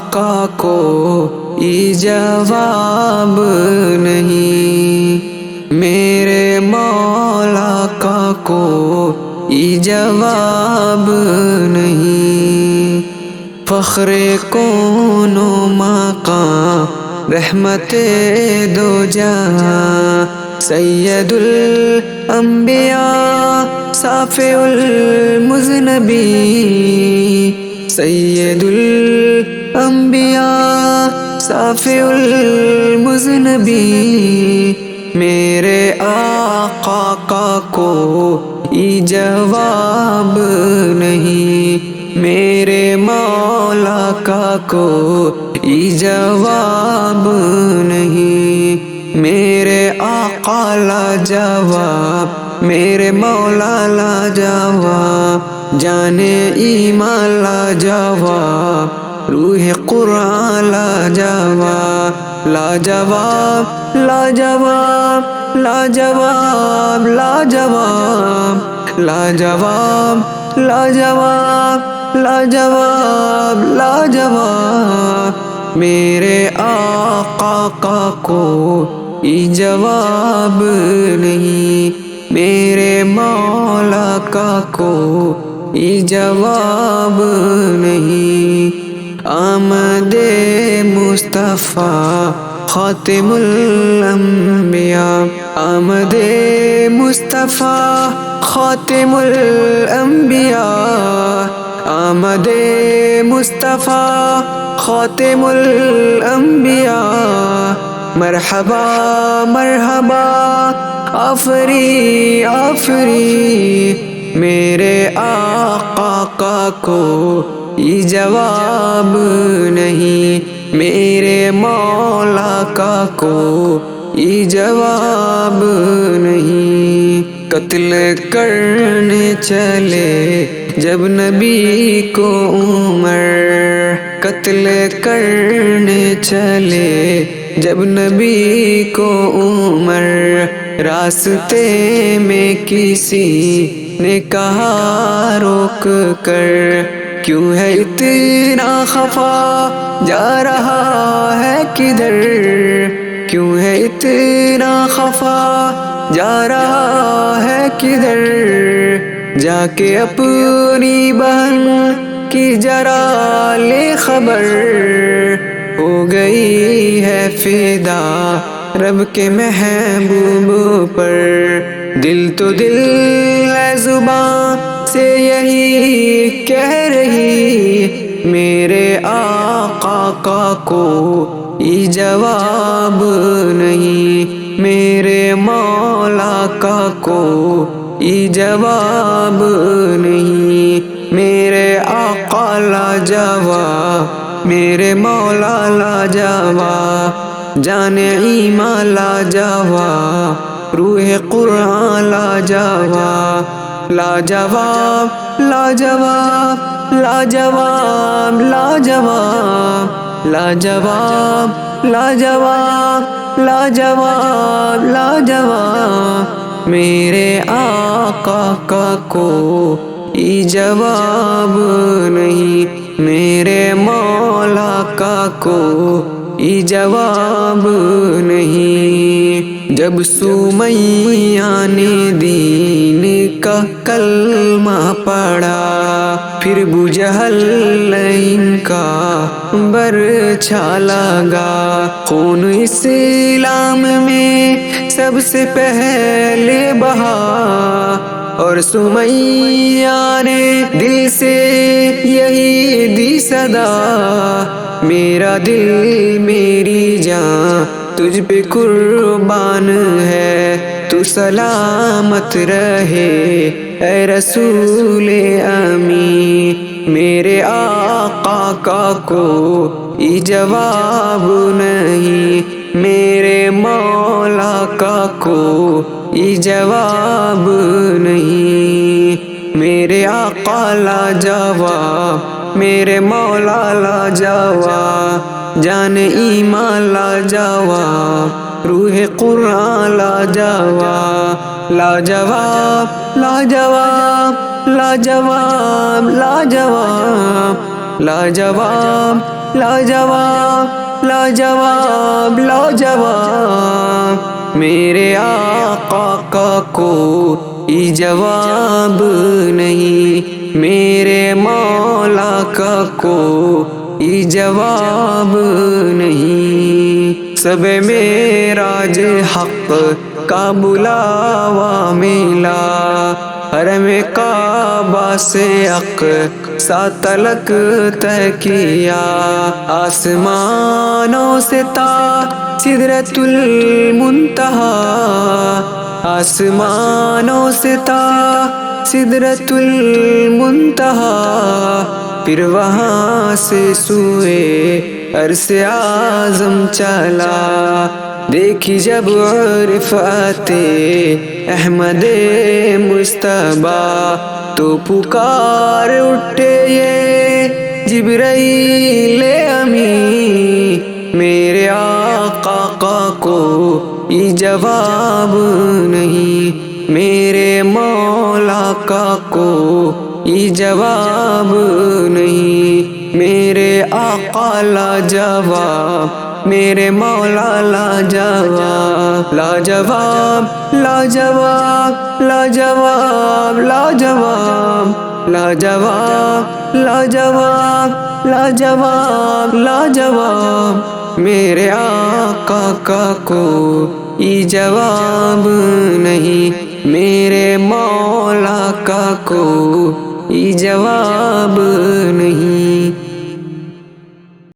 آقا کوئی جواب نہیں، میرے مولا کا کوئی جواب نہیں۔ فخر کون و مقام رحمت دو جہاں، سید الانبیاء شافع المذنبین، سید الانبیاء شافع المذنبین، میرے آقا کا کوئی جواب نہیں، میرے مولا کا کوئی جواب نہیں، میرے آقا لاجواب، میرے مولا لاجواب، جان ایمان لاجواب، روح قرآن لاجواب، لاجواب لاجواب لاجواب لاجواب لاجواب لاجواب لاجواب لاجواب، میرے آقا کا کوئی جواب نہیں، میرے مولا کا کوئی جواب نہیں۔ آمد مصطفیٰ خاتم الانبیاء، آمد مصطفیٰ خاتم الانبیاء، آمد مصطفیٰ خاتم الانبیاء، مرحبا مرحبا آفری آفری، میرے آقا کا کوئی جواب نہیں، میرے مولا کا کوئی جواب نہیں۔ قتل کرنے چلے جب نبی کو عمر، قتل کرنے چلے جب نبی کو عمر، راستے میں کسی نے کہا روک کر، کیوں ہے اتنا خفا، جا رہا ہے کدھر، کیوں ہے اتنا خفا، جا رہا ہے کدھر، جا کے اپنی بہن کی ذرا لے خبر، ہو گئی ہے فدا رب کے محبوب پر، دل تو دل ہے زباں سے یہی کہہ رہی، میرے آقا کا کوئی جواب نہیں، میرے مولا کا کوئی جواب نہیں، میرے آقا لاجواب، میرے مولا لاجواب، جان ایمان لاجواب، روح قرآن لاجواب، لاجواب لاجواب لاجواب لاجواب لاجواب لاجواب لاجواب لاجواب، میرے آقا کا کوئی جواب نہیں، میرے مولا کا کوئی جواب نہیں۔ جب سمیہ نے دین کا کلمہ پڑھا، پھر ابو جہل ان کا برچھا لگا، خون اسلام میں سب سے پہلے بہا، اور سمیہ نے دل سے یہی دی صدا، میرا دل میری جان تجھ پہ قربان ہے، تو سلامت رہے اے رسول امین، میرے آقا کا کوئی جواب نہیں، میرے مولا کا کوئی جواب نہیں، میرے آقا لاجواب، میرے مولا لاجواب، جان ایمان لاجواب، روح قرآن لاجواب، لاجواب لاجواب لاجواب لاجواب لاجواب لاجواب لاجواب لاجواب میرے آقا کا کوئی جواب نہیں، میرے مولا کا کوئی جواب نہیں۔ سب معراج حق کا بلاوا ملا، حرم کعبہ سے اقصی تلک طے کیا، آسمانوں سے تا سدرۃ المنتہا، آسمانوں سے تا سدرۃ المنتہا، پھر وہاں سے سوئے عرش اعظم چلا۔ دیکھی جب عرفات احمد مجتبیٰ تو پکار اٹھے یہ جبرائیل امین، میرے آقا کا کوئی جواب نہیں، میرے مولا کا کوئی جواب نہیں، میرے آقا لاجواب، میرے مولا لاجواب، لاجواب لاجواب لاجواب لاجواب لاجواب لاجواب لاجواب لاجواب میرے آقا کا کوئی جواب نہیں، میرے مولا کا کوئی جواب نہیں۔